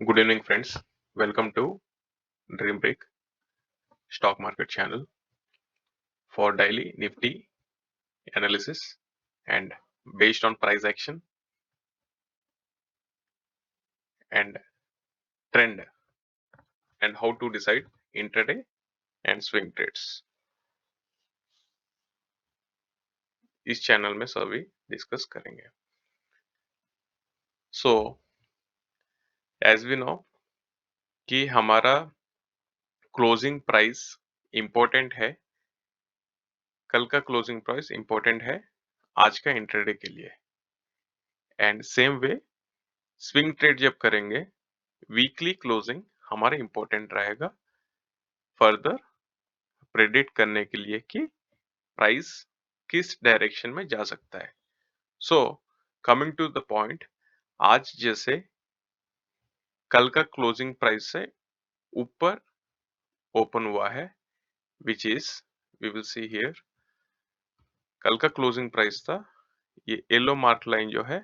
Good evening, friends. Welcome to Dream Break Stock Market channel for daily Nifty analysis and based on price action and trend and how to decide intraday and swing trades. इस channel में सभी discuss करेंगे. So, as we know कि हमारा closing price important है, कल का closing price important है आज का इंट्राडे के लिए. And same way swing trade जब करेंगे वीकली क्लोजिंग हमारा इम्पोर्टेंट रहेगा फर्दर प्रेडिक्ट करने के लिए कि प्राइस किस डायरेक्शन में जा सकता है. So coming to the point, आज जैसे कल का क्लोजिंग प्राइस से ऊपर ओपन हुआ है, which is we will see here. कल का क्लोजिंग प्राइस था, ये येलो मार्क लाइन जो है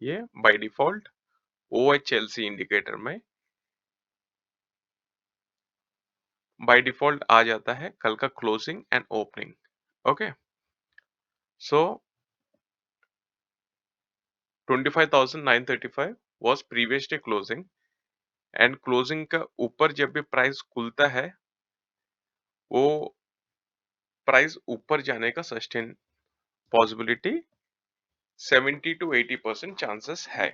ये बाय डिफॉल्ट OHLC इंडिकेटर में बाय डिफॉल्ट आ जाता है कल का closing and opening. Okay, so 25,935 was previous day closing and closing का ऊपर जब भी प्राइस खुलता है वो प्राइस ऊपर जाने का सस्टेन पॉसिबिलिटी 70 to 80% चांसेस है.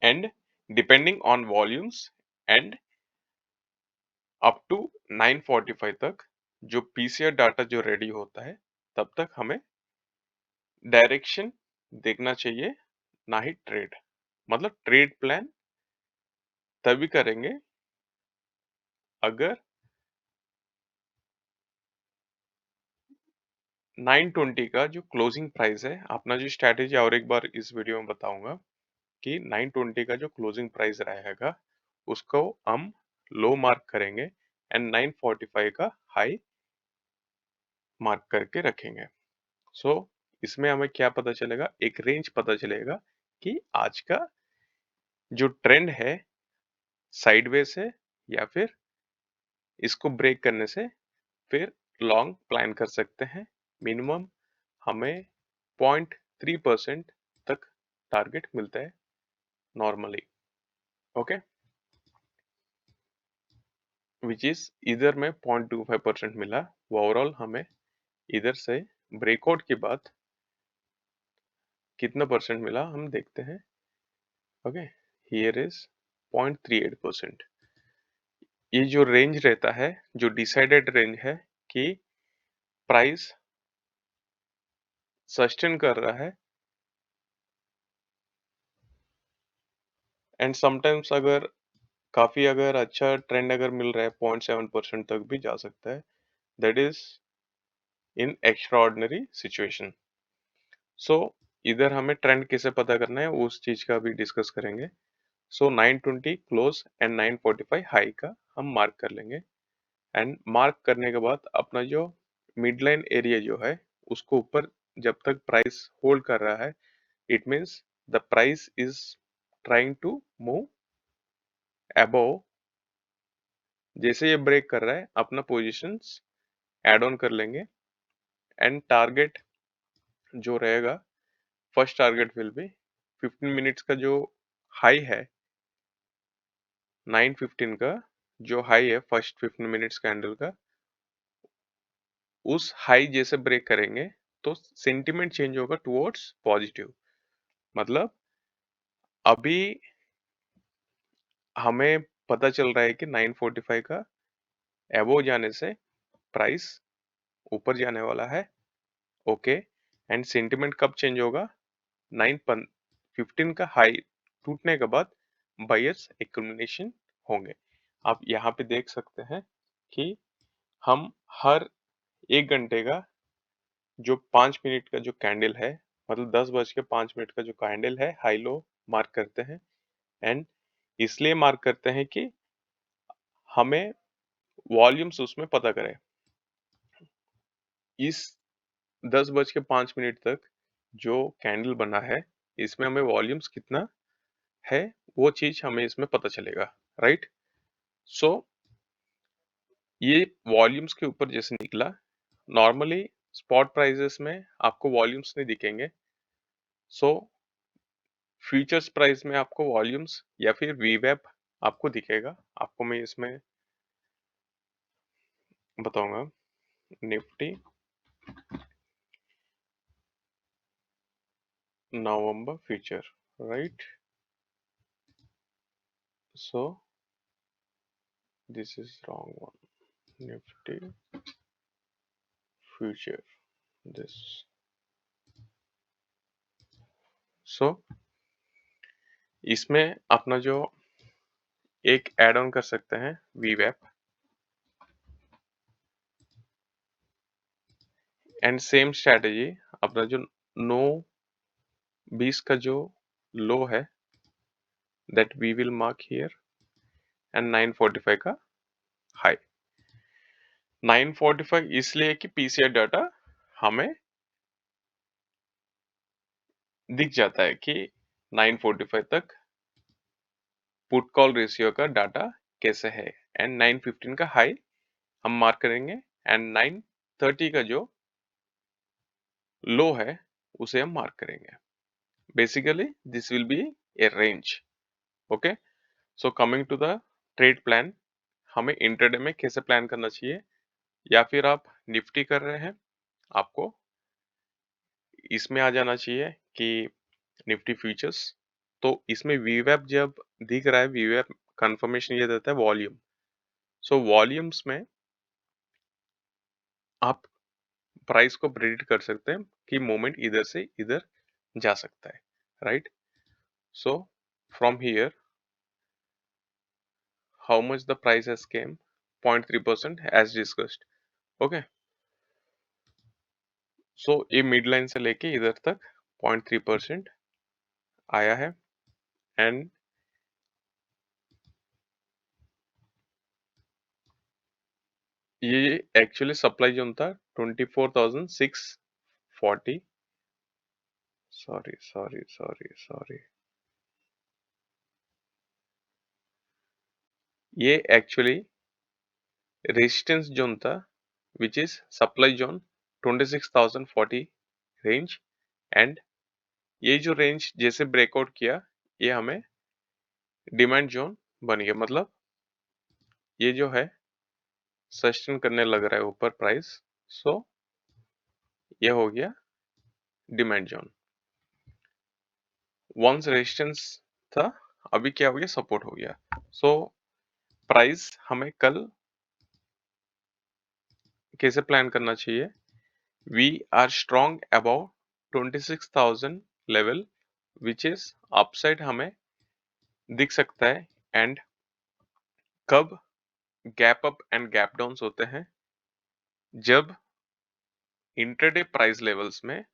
And depending on volumes and up to 9:45 तक जो पीसीआर डाटा जो रेडी होता है तब तक हमें डायरेक्शन देखना चाहिए, ना ही ट्रेड. मतलब ट्रेड प्लान तभी करेंगे अगर 920 का जो क्लोजिंग प्राइस है. अपना जो स्ट्रैटेजी और एक बार इस वीडियो में बताऊंगा कि 920 का जो क्लोजिंग प्राइस रहेगा उसको हम लो मार्क करेंगे एंड 945 का हाई मार्क करके रखेंगे. सो इसमें हमें क्या पता चलेगा, एक रेंज पता चलेगा कि आज का जो ट्रेंड है साइडवेज है या फिर इसको ब्रेक करने से फिर लॉन्ग प्लान कर सकते हैं. मिनिमम हमें 0.3% तक टारगेट मिलता है नॉर्मली. ओके, विच इज इधर में 0.25% मिला. ओवरऑल हमें इधर से ब्रेकआउट के बाद कितना परसेंट मिला हम देखते हैं. Okay, here is 0.38%. ये जो रेंज रहता है, जो डिसाइडेड रेंज है कि प्राइस सस्टेन कर रहा है एंड समटाइम्स अगर काफी अगर अच्छा ट्रेंड अगर मिल रहा है 0.7% तक भी जा सकता है. That is in extraordinary situation. So इधर हमें ट्रेंड कैसे पता करना है उस चीज का भी डिस्कस करेंगे. सो 920 क्लोज एंड 945 हाई का हम मार्क कर लेंगे. एंड मार्क करने के बाद अपना जो मिड लाइन एरिया जो है उसको ऊपर जब तक प्राइस होल्ड कर रहा है, it means the price is trying to move above. जैसे ये ब्रेक कर रहा है अपना पोजीशंस ऐड ऑन कर लेंगे एंड टारगेट जो रहेगा, first target will be 15 minutes का जो हाई है 915 का जो हाई है फर्स्ट 15 मिनट्स कैंडल का, उस हाई जैसे ब्रेक करेंगे तो सेंटिमेंट चेंज होगा टुवर्ड्स पॉजिटिव. मतलब अभी हमें पता चल रहा है कि 945 का एबो जाने से प्राइस ऊपर जाने वाला है. ओके, एंड सेंटिमेंट कब चेंज होगा, 915 का हाई टूटने के बाद बायर्स एक्यूमुलेशन होंगे. आप यहाँ पे देख सकते हैं कि हम हर 1 घंटे का जो 5 मिनट का जो कैंडल है, मतलब 10:05 का जो कैंडल है हाई लो मार्क करते हैं. एंड इसलिए मार्क करते हैं कि हमें वॉल्यूम्स उसमें पता करें. इस 10:05 तक जो कैंडल बना है इसमें हमें वॉल्यूम्स कितना है वो चीज हमें इसमें पता चलेगा, राइट। सो ये वॉल्यूम्स के ऊपर जैसे निकला, नॉर्मली स्पॉट प्राइजेस में आपको वॉल्यूम्स नहीं दिखेंगे। सो फ्यूचर्स प्राइस में आपको वॉल्यूम्स या फिर वीवैप आपको दिखेगा। आपको मैं इसमें बताऊंगा, Nifty November future, right. So this is wrong one, Nifty future this. So इसमें अपना जो एक ऐड ऑन कर सकते हैं वीवैप, एंड सेम स्ट्रेटजी अपना जो 9:20 का जो लो है that we will mark here, and 9:45 का हाई। 9:45 इसलिए कि पीसीआर डाटा हमें दिख जाता है कि 9:45 तक पुट कॉल रेशियो का डाटा कैसे है, एंड 9:15 का हाई हम मार्क करेंगे, एंड 9:30 का जो लो है उसे हम मार्क करेंगे। Basically this will be a range. Okay, so coming to the trade plan, हमें इंट्राडे में कैसे प्लान करना चाहिए, या फिर आप निफ्टी कर रहे हैं, आपको इसमें आ जाना चाहिए कि निफ्टी फ्यूचर्स। तो इसमें वीवैप जब दिख रहा है, वीवैप कंफर्मेशन ये देता है वॉल्यूम। सो वॉल्यूम्स में आप प्राइस को प्रेडिक्ट कर सकते हैं कि मूवमेंट इधर से इधर जा सकता है, right. So from here how much the price has came, 0.3% as discussed. Okay, so ये मिड लाइन से लेके इधर तक 0.3% आया है, एंड ये एक्चुअली सप्लाई जोन था 24,640। सॉरी, ये एक्चुअली रेजिस्टेंस जोन था, which is supply zone 26,040 range, and ये जो रेंज जैसे ब्रेकआउट किया, ये हमें डिमांड जोन बन गया। मतलब ये जो है सस्टेन करने लग रहा है ऊपर प्राइस। सो ये हो गया डिमांड जोन, वंस रेजिस्टेंस था, अभी क्या हो गया, सपोर्ट हो गया। सो प्राइस हमें कल कैसे प्लान करना चाहिए, we are strong about 26,000 level, which is upside हमें दिख सकता है। एंड कब gap up and gap down होते हैं, जब इंट्राडे प्राइस लेवल्स में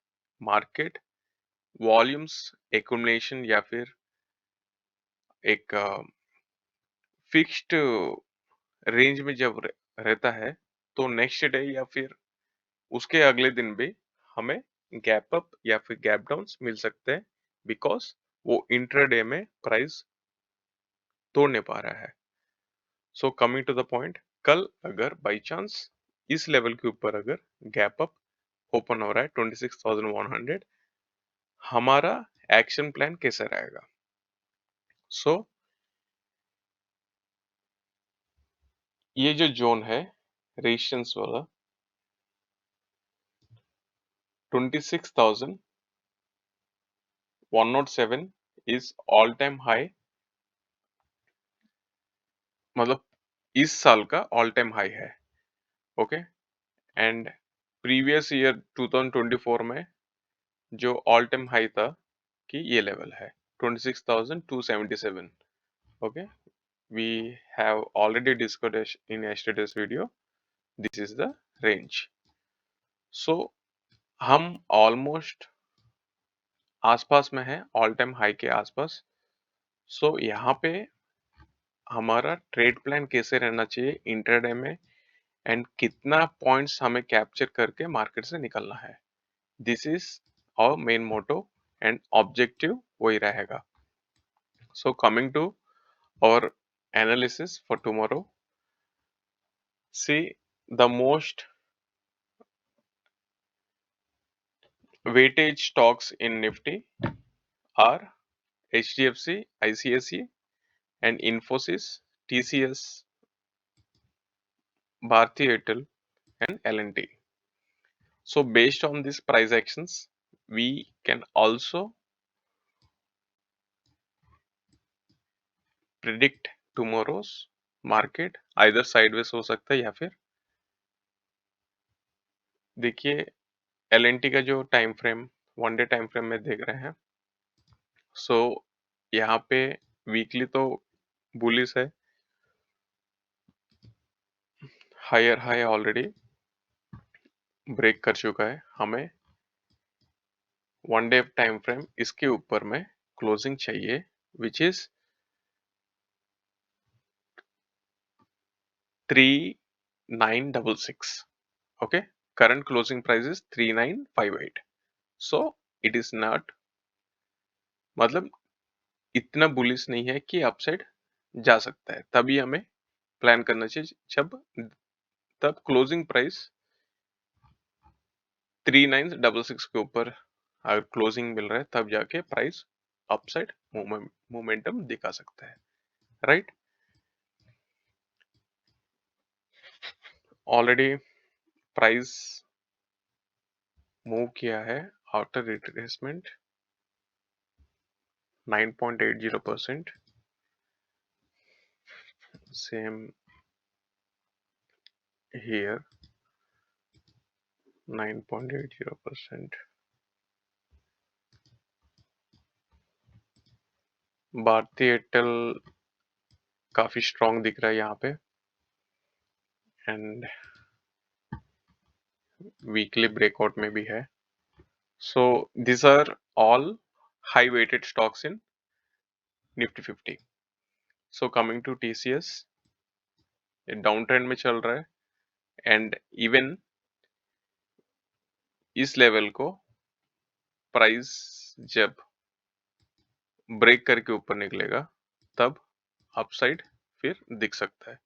मार्केट वॉल्यूम्स एक्युमुलेशन या फिर एक फिक्स्ड रेंज में जब रहता है, तो नेक्स्ट डे या फिर उसके अगले दिन भी हमें गैप अप या फिर गैप डाउन्स मिल सकते हैं, बिकॉज वो इंट्राडे में प्राइस तोड़ने पा रहा है। So coming to the point, कल अगर बाई चांस इस लेवल के ऊपर अगर गैप अप ओपन हो रहा है 26,100, हमारा एक्शन प्लान कैसे रहेगा। सो ये जो जोन है रेजिस्टेंस वाला 26,107 इज ऑल टाइम हाई, मतलब इस साल का ऑल टाइम हाई है। ओके, एंड प्रीवियस ईयर 2024 में जो ऑल टाइम हाई था कि ये लेवल है 26,277। Okay, we have already discussed in yesterday's video, this is the range. So हम ऑलमोस्ट आसपास में है, ऑल टाइम हाई के आसपास। सो यहाँ पे हमारा ट्रेड प्लान कैसे रहना चाहिए इंट्राडे में, एंड कितना पॉइंट्स हमें कैप्चर करके मार्केट से निकलना है, this is our main motto and objective वही रहेगा। So coming to our analysis for tomorrow, see the most weightage stocks in Nifty are HDFC, ICICI, and Infosys, TCS, Bharti Airtel, and L&T. So based on these price actions, we can also predict tomorrow's market. either sideways हो सकता है या फिर देखिए L&T का जो time frame 1 day time frame में देख रहे हैं, सो यहाँ पे वीकली तो बुलिश है, हायर हाई ऑलरेडी ब्रेक कर चुका है, हमें 1 डे टाइम फ्रेम इसके ऊपर में क्लोजिंग चाहिए which is 3966. okay, current closing price is 3958. so it is not, मतलब इतना बुलिश नहीं है कि अपसाइड जा सकता है, तभी हमें प्लान करना चाहिए जब तब क्लोजिंग प्राइस 3966 के ऊपर अगर क्लोजिंग मिल रहा है तब जाके प्राइस अपसाइड मोमेंटम दिखा सकता है, राइट। ऑलरेडी प्राइस मूव किया है after retracement 9.80%, same here 9.80%। Bharti Airtel काफी स्ट्रॉन्ग दिख रहा है यहाँ पे, एंड वीकली ब्रेकआउट में भी है। So this are all high weighted stocks in Nifty 50। So coming to TCS, down trend में चल रहा है, एंड इवन इस लेवल को प्राइस जब ब्रेक करके ऊपर निकलेगा तब अपसाइड फिर दिख सकता है।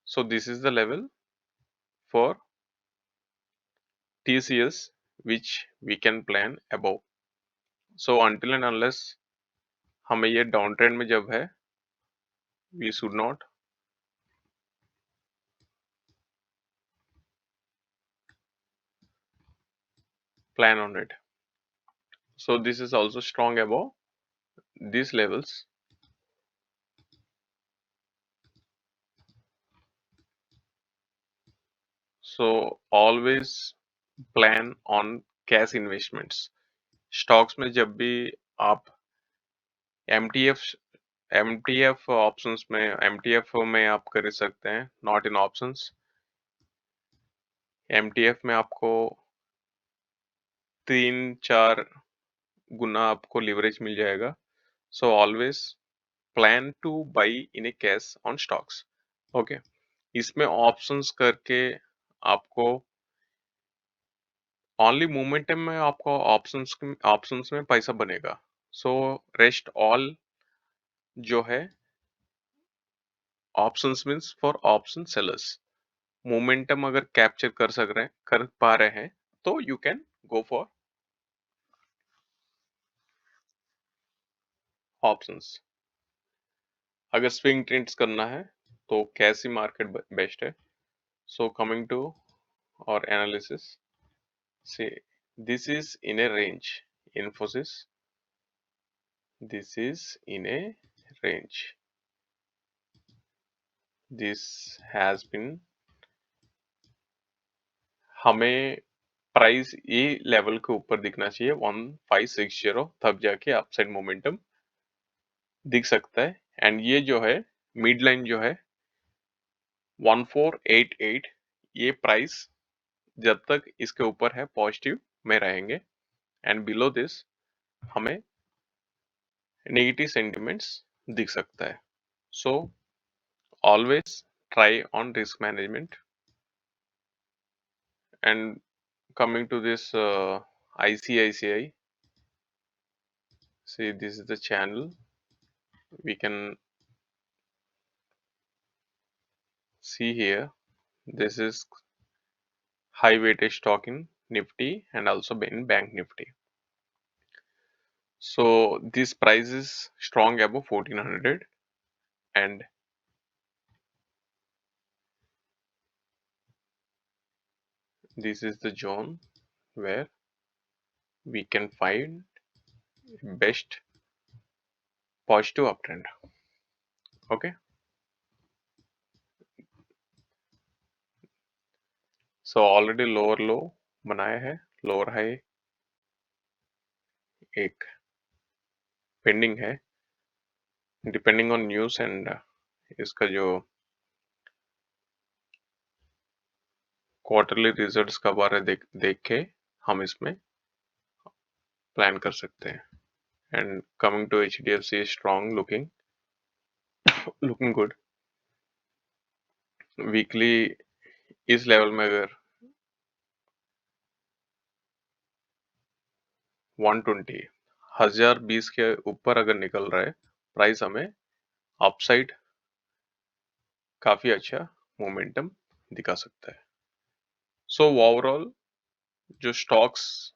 So this is the level for TCS which we can plan above. So until and unless हमें ये डाउन ट्रेंड में जब है, we should not plan on it. So this is also strong above these levels. So always plan on cash investments. Stocks में जब भी आप MTF options में MTF में आप कर सकते हैं, नॉट इन ऑप्शंस। MTF में आपको 3-4 गुना आपको लिवरेज मिल जाएगा। So always plan two by in A cash on stocks. Okay, इसमें ऑप्शंस करके आपको ओनली मोमेंटम में आपको ऑप्शंस में पैसा बनेगा। सो रेस्ट ऑल जो है options means for option sellers. Momentum अगर कैप्चर कर पा रहे हैं तो you can go for options. अगर स्विंग ट्रेड्स करना है तो कैसी मार्केट बेस्ट है। सो कमिंग टू और analysis, see this is in a range. Infosys, this is in a range. This has been, हमें प्राइस ये लेवल के ऊपर दिखना चाहिए 1560, तब जाके अपसाइड मोमेंटम दिख सकता है। एंड ये जो है मिड लाइन जो है 1488, ये प्राइस जब तक इसके ऊपर है पॉजिटिव में रहेंगे, एंड बिलो दिस हमें नेगेटिव सेंटिमेंट्स दिख सकता है। सो always try on risk management। and coming to this ICICI, See, this is the channel. We can see here. This is high weightage stock in Nifty and also in Bank Nifty. So this price is strong above 1400, and this is the zone where we can find best positive uptrend. Okay, so already lower low बनाया है, lower high एक pending है, depending on news and इसका जो quarterly results कब आ रहे देख के हम इसमें प्लान कर सकते हैं. And coming to HDFC strong looking good. Weekly इस लेवल में अगर 120 1020 के ऊपर अगर निकल रहा है प्राइस, हमें अपसाइड काफी अच्छा मोमेंटम दिखा सकता है. सो ओवरऑल जो स्टॉक्स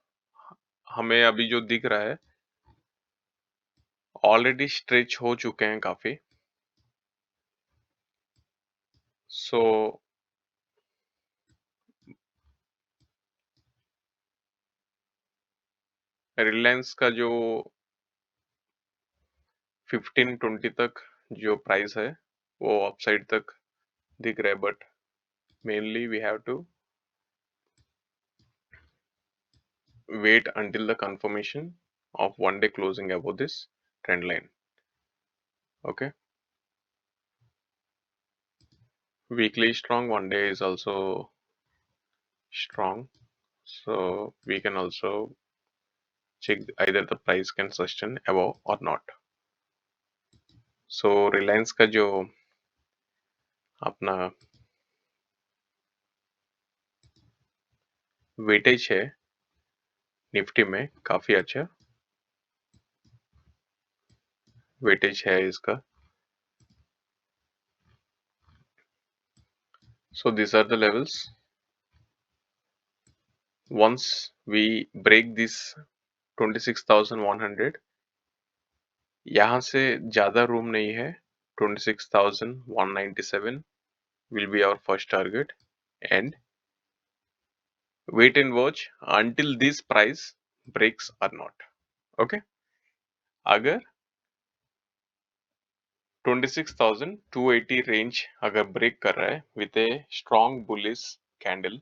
हमें अभी जो दिख रहा है ऑलरेडी स्ट्रेच हो चुके हैं काफी. सो रिलायंस का जो 1520 तक जो प्राइस है वो अपसाइड तक दिख रहा है, but mainly we have to wait until the confirmation of one day closing above this trend line. Okay, weekly strong, one day is also strong, so we can also check either the price can sustain above or not. So Reliance का जो अपना weightage है Nifty में काफी अच्छा weightage है इसका. So these are the levels. Once we break this 26,100, यहाँ से ज्यादा रूम नहीं है. 26,197 will be our first target, and wait and watch until this price breaks or not. Okay, अगर 26,280 रेंज अगर ब्रेक कर रहा है with a strong bullish candle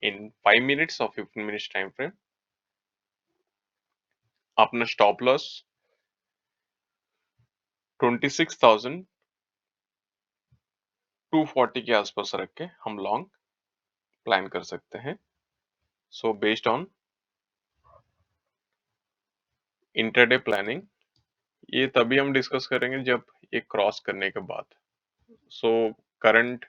in 5 minutes or 15 minutes time frame, अपना स्टॉप लॉस 26,240 के आसपास रख के हम लॉन्ग प्लान कर सकते हैं. So based on intraday planning ये तभी हम डिस्कस करेंगे जब ये क्रॉस करने के बाद. सो करंट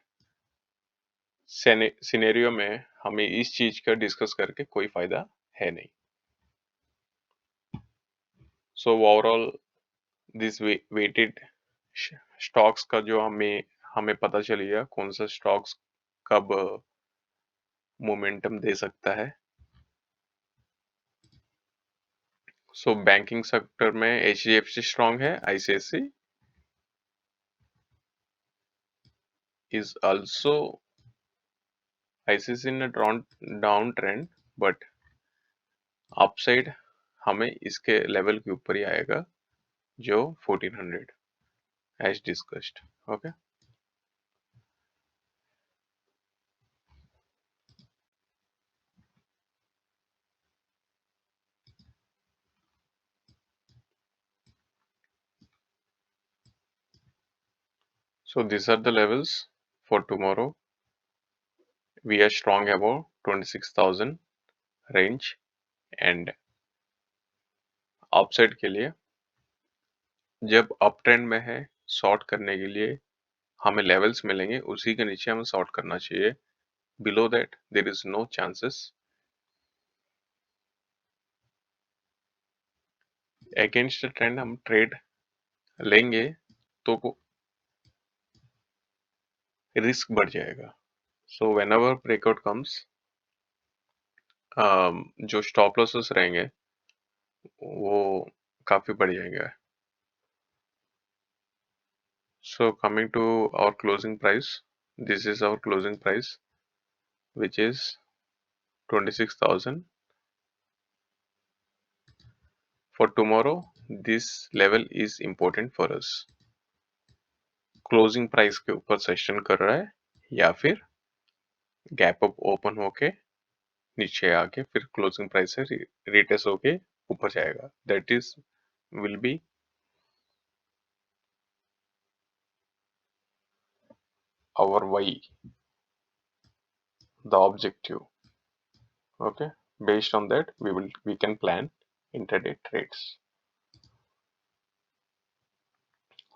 सिनेरियो में हमें इस चीज का डिस्कस करके कोई फायदा है नहीं. So overall this weighted stocks का जो हमें पता चलेगा कौन सा स्टॉक्स कब मोमेंटम दे सकता है. सो बैंकिंग सेक्टर में HDFC स्ट्रॉन्ग है, ICICI is also ICICI in a down trend, but upside हमें इसके लेवल के ऊपर ही आएगा जो 1400 as discussed. Okay, so these are the levels for tomorrow. We are strong above 26,000 range, and upside के लिए जब अप ट्रेंड में है शॉर्ट करने के लिए हमें लेवल्स मिलेंगे, उसी के नीचे हमें शॉर्ट करना चाहिए. Below that there is no chances. Against the trend हम ट्रेड लेंगे तो रिस्क बढ़ जाएगा। So whenever breakout comes, जो स्टॉप लॉसेस रहेंगे वो काफी बढ़ जाएंगे। So coming to our closing price, this is our closing price which is 26,000 for tomorrow. This level is important for us. Closing price के ऊपर सेशन कर रहा है या फिर गैप अप ओपन होके नीचे आके फिर क्लोजिंग प्राइस से रिटेस्ट होके ऊपर जाएगा, that is will be our why, the objective. Okay, based on that we can plan intraday trades.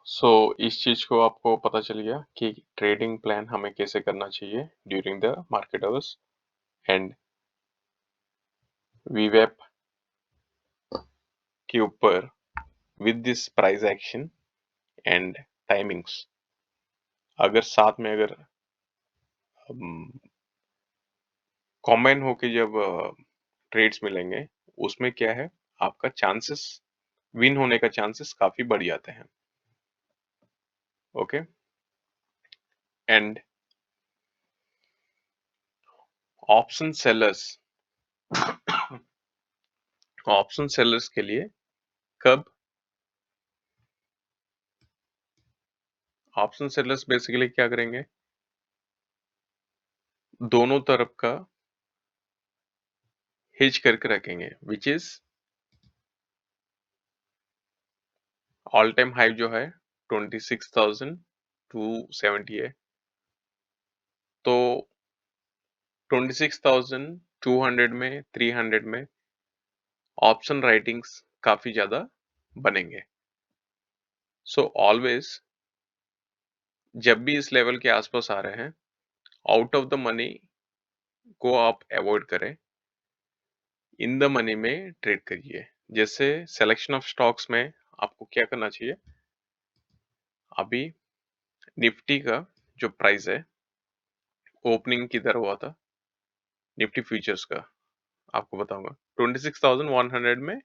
सो इस चीज को आपको पता चल गया कि ट्रेडिंग प्लान हमें कैसे करना चाहिए during the market hours and वीवेप के ऊपर with this price action and timings. अगर साथ में अगर कॉम्बाइन होके जब ट्रेड्स मिलेंगे उसमें क्या है, आपका चांसेस विन होने का चांसेस काफी बढ़ जाते हैं। ओके, एंड ऑप्शन सेलर्स के लिए कब ऑप्शन सेलर्स बेसिकली क्या करेंगे, दोनों तरफ का हेज करके रखेंगे, which is all time high जो है 26,270 है, तो 26,200 में 300 में ऑप्शन राइटिंग्स काफी ज्यादा बनेंगे। सो ऑलवेज जब भी इस लेवल के आसपास आ रहे हैं, आउट ऑफ द मनी को आप अवॉइड करें, इन द मनी में ट्रेड करिए। जैसे सिलेक्शन ऑफ स्टॉक्स में आपको क्या करना चाहिए, अभी निफ्टी का जो प्राइस है ओपनिंग किधर हुआ था, निफ्टी फ्यूचर्स का आपको बताऊंगा 26,100 में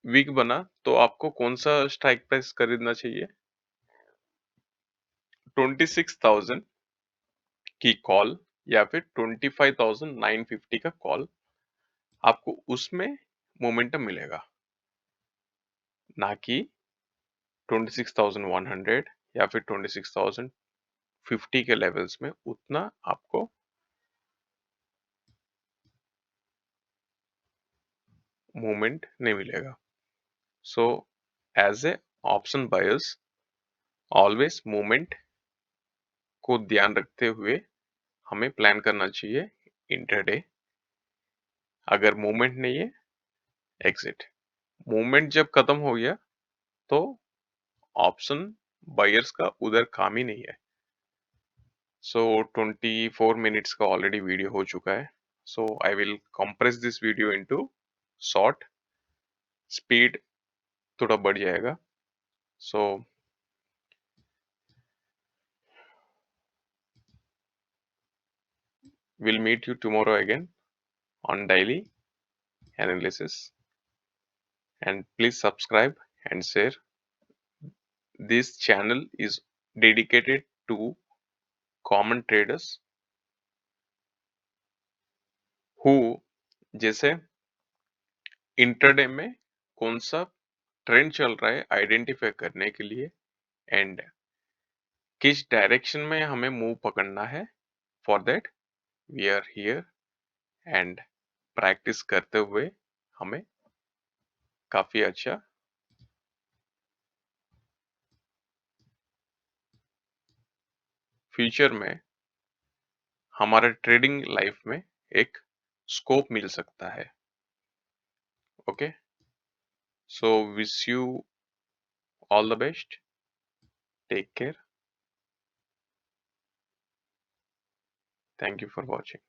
वीक बना, तो आपको कौन सा स्ट्राइक प्राइस खरीदना चाहिए, 26,000 की कॉल या फिर 25,950 का कॉल, आपको उसमें मोमेंटम मिलेगा, ना कि 26,100 या फिर 26,050 के लेवल्स में उतना आपको मूवमेंट नहीं मिलेगा। So as a option buyers always movement को ध्यान रखते हुए हमें प्लान करना चाहिए इंटरडे। अगर मूवमेंट नहीं है, एग्जिट। मूवमेंट जब खत्म हो गया तो ऑप्शन बायर्स का उधर काम ही नहीं है। सो 24 मिनट्स का ऑलरेडी वीडियो हो चुका है, so I will compress this video into short, speed थोड़ा बढ़ जाएगा। सो we'll meet you tomorrow again on daily analysis, and please subscribe and share. This channel is dedicated to common traders who जैसे intraday में कौन सा trend चल रहा है आइडेंटिफाई करने के लिए एंड किस डायरेक्शन में हमें मूव पकड़ना है, for that we are here, and practice करते हुए हमें काफी अच्छा फ्यूचर में हमारे ट्रेडिंग लाइफ में एक स्कोप मिल सकता है। Okay, so wish you all the best, take care, thank you for watching.